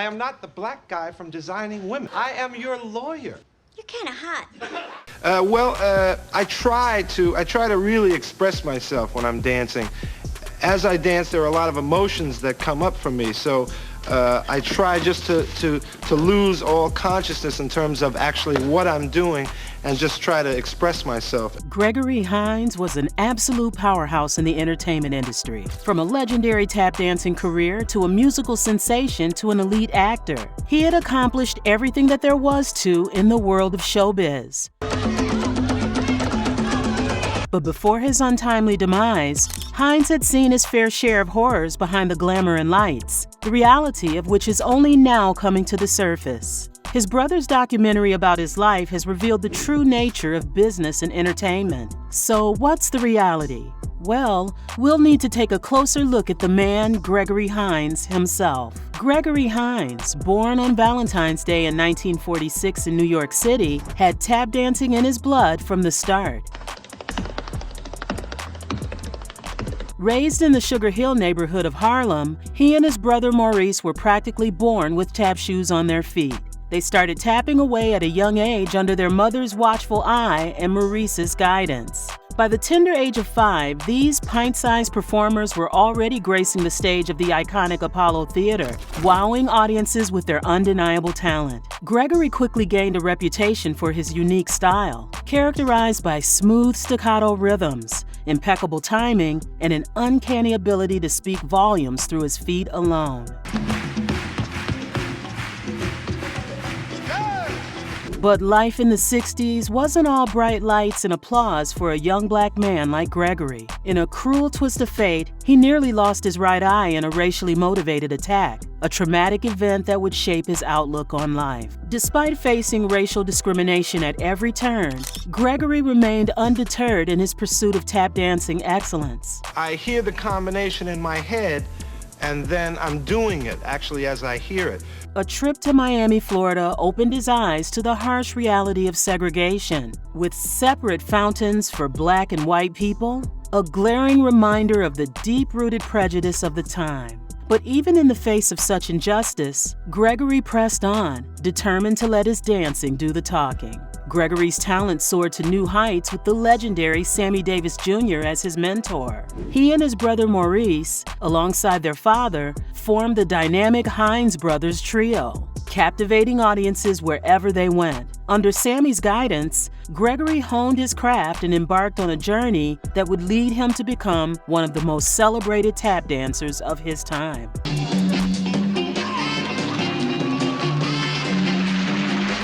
am not the black guy from Designing Women. I am your lawyer. You're kind of hot. I try to really express myself when I'm dancing. As I dance, there are a lot of emotions that come up for me, so I try just to lose all consciousness in terms of actually what I'm doing and just try to express myself. Gregory Hines was an absolute powerhouse in the entertainment industry. From a legendary tap dancing career to a musical sensation to an elite actor, he had accomplished everything that there was to in the world of showbiz. But before his untimely demise, Hines had seen his fair share of horrors behind the glamour and lights, the reality of which is only now coming to the surface. His brother's documentary about his life has revealed the true nature of business and entertainment. So what's the reality? Well, we'll need to take a closer look at the man Gregory Hines himself. Gregory Hines, born on Valentine's Day in 1946 in New York City, had tap dancing in his blood from the start. Raised in the Sugar Hill neighborhood of Harlem, he and his brother Maurice were practically born with tap shoes on their feet. They started tapping away at a young age under their mother's watchful eye and Maurice's guidance. By the tender age of 5, these pint-sized performers were already gracing the stage of the iconic Apollo Theater, wowing audiences with their undeniable talent. Gregory quickly gained a reputation for his unique style, characterized by smooth staccato rhythms, impeccable timing, and an uncanny ability to speak volumes through his feet alone. But life in the 60s wasn't all bright lights and applause for a young black man like Gregory. In a cruel twist of fate, he nearly lost his right eye in a racially motivated attack, a traumatic event that would shape his outlook on life. Despite facing racial discrimination at every turn, Gregory remained undeterred in his pursuit of tap dancing excellence. I hear the combination in my head, and then I'm doing it, actually, as I hear it. A trip to Miami, Florida opened his eyes to the harsh reality of segregation. With separate fountains for black and white people, a glaring reminder of the deep-rooted prejudice of the time. But even in the face of such injustice, Gregory pressed on, determined to let his dancing do the talking. Gregory's talent soared to new heights with the legendary Sammy Davis Jr. as his mentor. He and his brother Maurice, alongside their father, formed the dynamic Hines Brothers trio, captivating audiences wherever they went. Under Sammy's guidance, Gregory honed his craft and embarked on a journey that would lead him to become one of the most celebrated tap dancers of his time.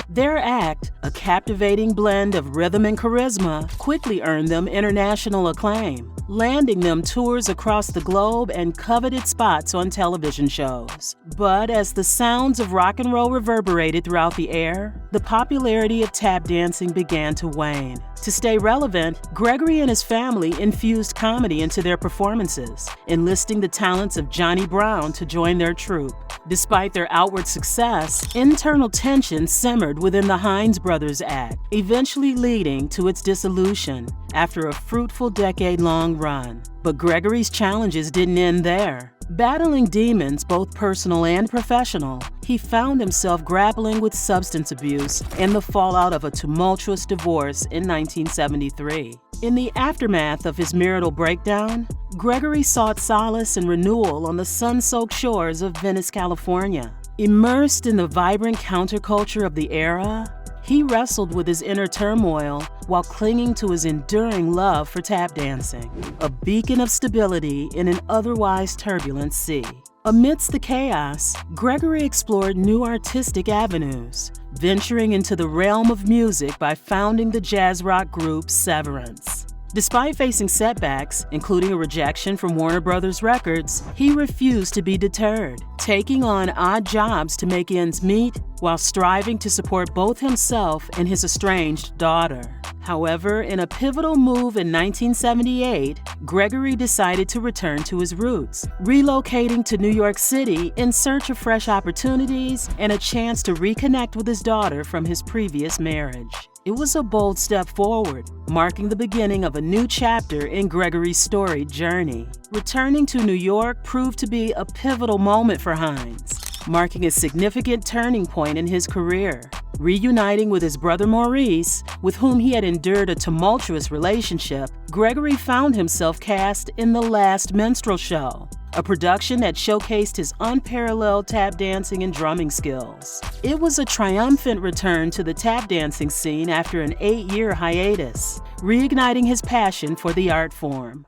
Their act, a captivating blend of rhythm and charisma, quickly earned them international acclaim, landing them tours across the globe and coveted spots on television shows. But as the sounds of rock and roll reverberated throughout the air, the popularity of tap dancing began to wane. To stay relevant, Gregory and his family infused comedy into their performances, enlisting the talents of Johnny Brown to join their troupe. Despite their outward success, internal tension simmered within the Hines Brothers act, eventually leading to its dissolution after a fruitful decade-long run. But Gregory's challenges didn't end there. Battling demons, both personal and professional, he found himself grappling with substance abuse and the fallout of a tumultuous divorce in 1973. In the aftermath of his marital breakdown, Gregory sought solace and renewal on the sun-soaked shores of Venice, California. Immersed in the vibrant counterculture of the era, he wrestled with his inner turmoil while clinging to his enduring love for tap dancing, a beacon of stability in an otherwise turbulent sea. Amidst the chaos, Gregory explored new artistic avenues, venturing into the realm of music by founding the jazz rock group Severance. Despite facing setbacks, including a rejection from Warner Brothers Records, he refused to be deterred, taking on odd jobs to make ends meet while striving to support both himself and his estranged daughter. However, in a pivotal move in 1978, Gregory decided to return to his roots, relocating to New York City in search of fresh opportunities and a chance to reconnect with his daughter from his previous marriage. It was a bold step forward, marking the beginning of a new chapter in Gregory's storied journey. Returning to New York proved to be a pivotal moment for Hines. marking a significant turning point in his career. Reuniting with his brother Maurice, with whom he had endured a tumultuous relationship, Gregory found himself cast in The Last Minstrel Show, a production that showcased his unparalleled tap dancing and drumming skills. It was a triumphant return to the tap dancing scene after an 8-year hiatus, reigniting his passion for the art form.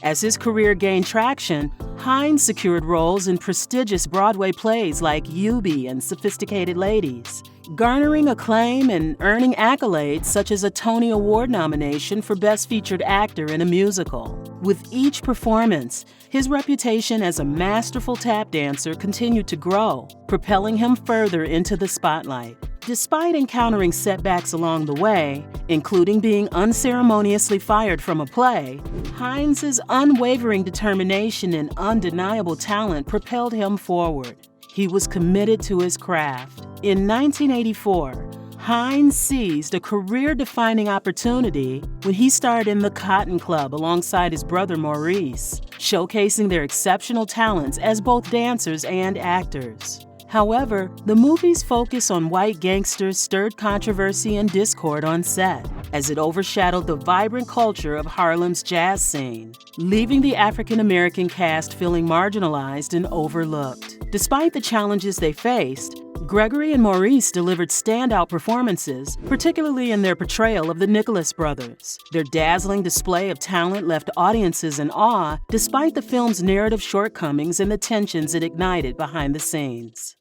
As his career gained traction, Hines secured roles in prestigious Broadway plays like Eubie and Sophisticated Ladies, garnering acclaim and earning accolades such as a Tony Award nomination for Best Featured Actor in a Musical. With each performance, his reputation as a masterful tap dancer continued to grow, propelling him further into the spotlight. Despite encountering setbacks along the way, including being unceremoniously fired from a play, Hines' unwavering determination and undeniable talent propelled him forward. He was committed to his craft. In 1984, Hines seized a career-defining opportunity when he starred in The Cotton Club alongside his brother Maurice, showcasing their exceptional talents as both dancers and actors. However, the movie's focus on white gangsters stirred controversy and discord on set, as it overshadowed the vibrant culture of Harlem's jazz scene, leaving the African-American cast feeling marginalized and overlooked. Despite the challenges they faced, Gregory and Maurice delivered standout performances, particularly in their portrayal of the Nicholas brothers. Their dazzling display of talent left audiences in awe, despite the film's narrative shortcomings and the tensions it ignited behind the scenes.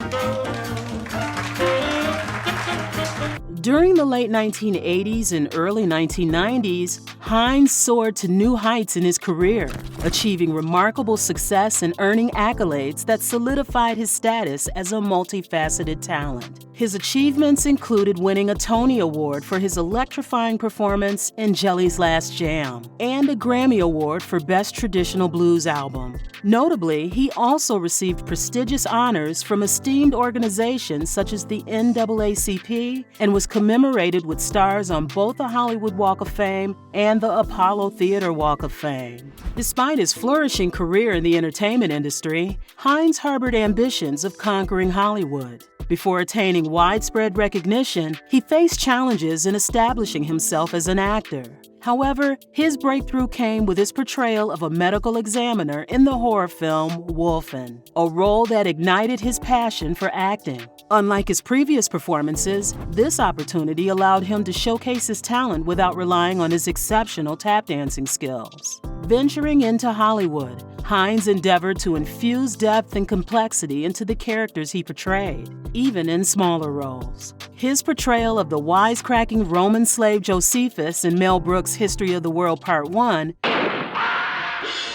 During the late 1980s and early 1990s, Hines soared to new heights in his career, achieving remarkable success and earning accolades that solidified his status as a multifaceted talent. His achievements included winning a Tony Award for his electrifying performance in Jelly's Last Jam and a Grammy Award for Best Traditional Blues Album. Notably, he also received prestigious honors from esteemed organizations such as the NAACP and was commemorated with stars on both the Hollywood Walk of Fame and the Apollo Theater Walk of Fame. Despite his flourishing career in the entertainment industry, Hines harbored ambitions of conquering Hollywood. Before attaining widespread recognition, he faced challenges in establishing himself as an actor. However, his breakthrough came with his portrayal of a medical examiner in the horror film Wolfen, a role that ignited his passion for acting. Unlike his previous performances, this opportunity allowed him to showcase his talent without relying on his exceptional tap dancing skills. Venturing into Hollywood, Hines endeavored to infuse depth and complexity into the characters he portrayed, even in smaller roles. His portrayal of the wisecracking Roman slave Josephus in Mel Brooks' History of the World Part 1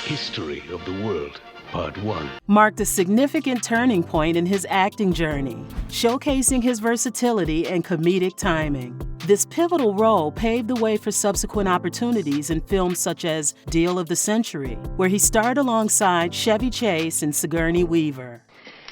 History of the World Part 1 marked a significant turning point in his acting journey, showcasing his versatility and comedic timing. This pivotal role paved the way for subsequent opportunities in films such as Deal of the Century, where he starred alongside Chevy Chase and Sigourney Weaver.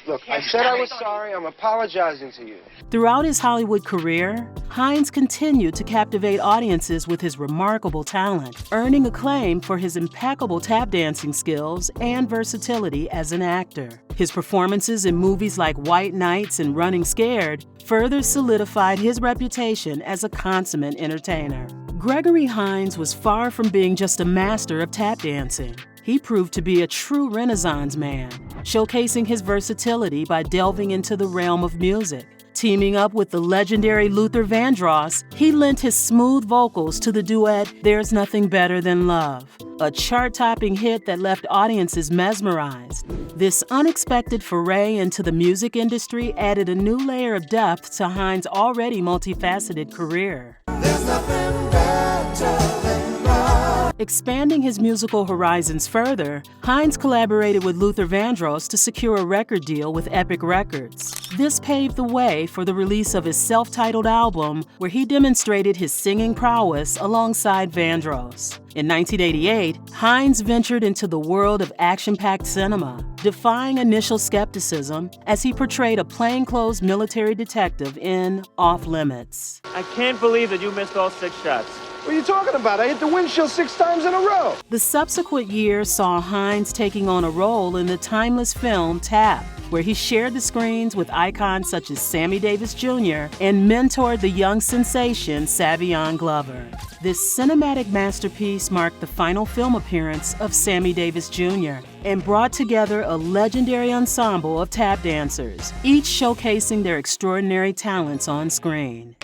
Look, I said I was sorry. I'm apologizing to you. Throughout his Hollywood career, Hines continued to captivate audiences with his remarkable talent, earning acclaim for his impeccable tap dancing skills and versatility as an actor. His performances in movies like White Nights and Running Scared further solidified his reputation as a consummate entertainer. Gregory Hines was far from being just a master of tap dancing. He proved to be a true Renaissance man, showcasing his versatility by delving into the realm of music. Teaming up with the legendary Luther Vandross, he lent his smooth vocals to the duet There's Nothing Better Than Love, a chart-topping hit that left audiences mesmerized. This unexpected foray into the music industry added a new layer of depth to Hines' already multifaceted career. There's nothing better than love. Expanding his musical horizons further, Hines collaborated with Luther Vandross to secure a record deal with Epic Records. This paved the way for the release of his self-titled album, where he demonstrated his singing prowess alongside Vandross. In 1988, Hines ventured into the world of action-packed cinema, defying initial skepticism as he portrayed a plainclothes military detective in Off Limits. I can't believe that you missed all 6 shots. What are you talking about? I hit the windshield 6 times in a row. The subsequent year saw Hines taking on a role in the timeless film Tap, where he shared the screens with icons such as Sammy Davis Jr. and mentored the young sensation Savion Glover. This cinematic masterpiece marked the final film appearance of Sammy Davis Jr. and brought together a legendary ensemble of tap dancers, each showcasing their extraordinary talents on screen.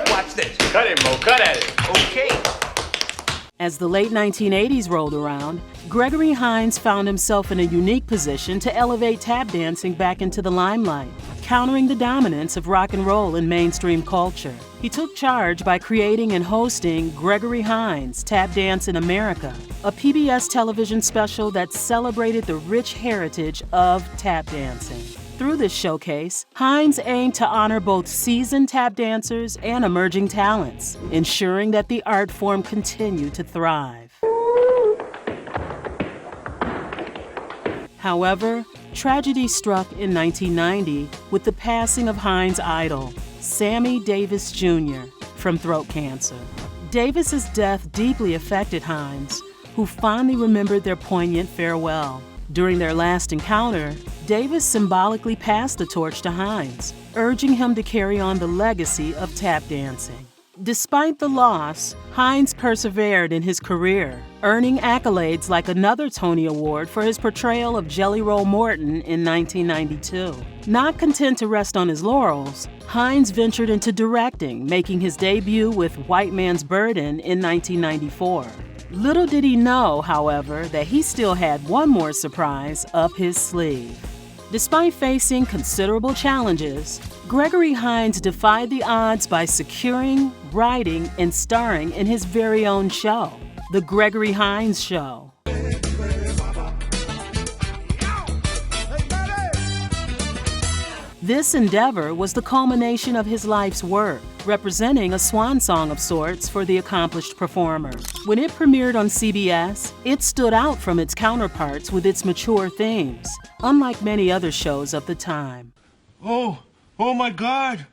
Watch this. Cut it, Mo. Cut at it. Okay. As the late 1980s rolled around, Gregory Hines found himself in a unique position to elevate tap dancing back into the limelight, countering the dominance of rock and roll in mainstream culture. He took charge by creating and hosting Gregory Hines' Tap Dance in America, a PBS television special that celebrated the rich heritage of tap dancing. Through this showcase, Hines aimed to honor both seasoned tap dancers and emerging talents, ensuring that the art form continued to thrive. However, tragedy struck in 1990 with the passing of Hines' idol, Sammy Davis Jr., from throat cancer. Davis's death deeply affected Hines, who fondly remembered their poignant farewell. During their last encounter, Davis symbolically passed the torch to Hines, urging him to carry on the legacy of tap dancing. Despite the loss, Hines persevered in his career, earning accolades like another Tony Award for his portrayal of Jelly Roll Morton in 1992. Not content to rest on his laurels, Hines ventured into directing, making his debut with White Man's Burden in 1994. Little did he know, however, that he still had one more surprise up his sleeve. Despite facing considerable challenges, Gregory Hines defied the odds by securing, writing, and starring in his very own show, The Gregory Hines Show. This endeavor was the culmination of his life's work, representing a swan song of sorts for the accomplished performer. When it premiered on CBS, it stood out from its counterparts with its mature themes, unlike many other shows of the time. Oh my God!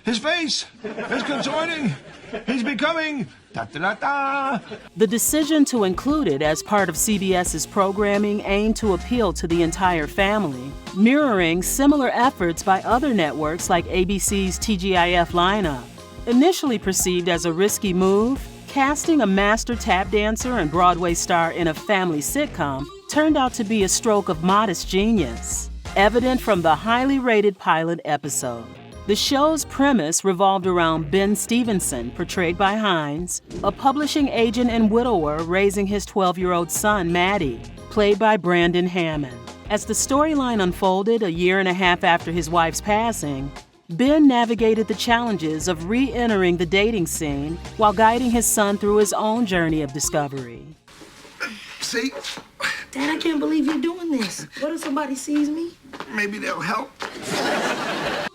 His face is contorting. He's becoming da-da-da-da. The decision to include it as part of CBS's programming aimed to appeal to the entire family, mirroring similar efforts by other networks like ABC's TGIF lineup. Initially perceived as a risky move, casting a master tap dancer and Broadway star in a family sitcom turned out to be a stroke of modest genius, evident from the highly rated pilot episode. The show's premise revolved around Ben Stevenson, portrayed by Hines, a publishing agent and widower raising his 12-year-old son, Maddie, played by Brandon Hammond. As the storyline unfolded a year and a half after his wife's passing, Ben navigated the challenges of re-entering the dating scene while guiding his son through his own journey of discovery. See? Dad, I can't believe you're doing this. What if somebody sees me? Maybe they'll help.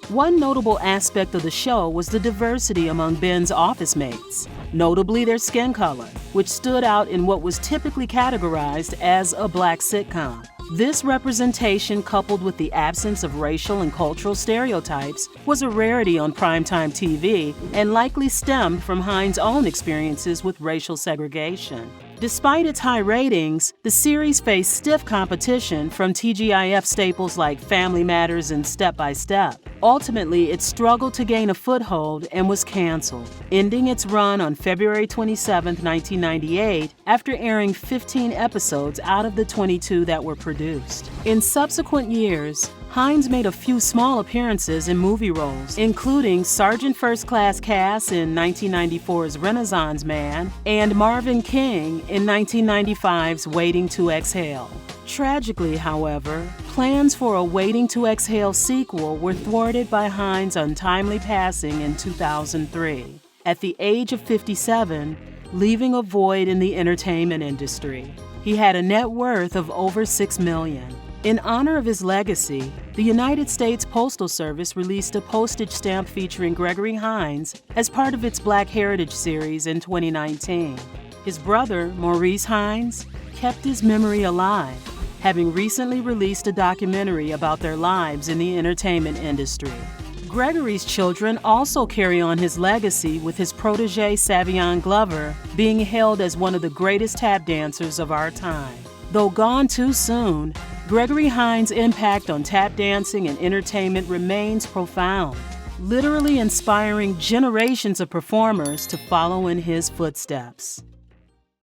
One notable aspect of the show was the diversity among Ben's office mates, notably their skin color, which stood out in what was typically categorized as a black sitcom. This representation, coupled with the absence of racial and cultural stereotypes, was a rarity on primetime TV and likely stemmed from Hines' own experiences with racial segregation. Despite its high ratings, the series faced stiff competition from TGIF staples like Family Matters and Step by Step. Ultimately, it struggled to gain a foothold and was canceled, ending its run on February 27, 1998, after airing 15 episodes out of the 22 that were produced. In subsequent years, Hines made a few small appearances in movie roles, including Sergeant First Class Cass in 1994's Renaissance Man and Marvin King in 1995's Waiting to Exhale. Tragically, however, plans for a Waiting to Exhale sequel were thwarted by Hines' untimely passing in 2003, at the age of 57, leaving a void in the entertainment industry. He had a net worth of over $6 million. In honor of his legacy, the United States Postal Service released a postage stamp featuring Gregory Hines as part of its Black Heritage series in 2019. His brother, Maurice Hines, kept his memory alive, having recently released a documentary about their lives in the entertainment industry. Gregory's children also carry on his legacy, with his protege Savion Glover being hailed as one of the greatest tap dancers of our time. Though gone too soon, Gregory Hines' impact on tap dancing and entertainment remains profound, literally inspiring generations of performers to follow in his footsteps.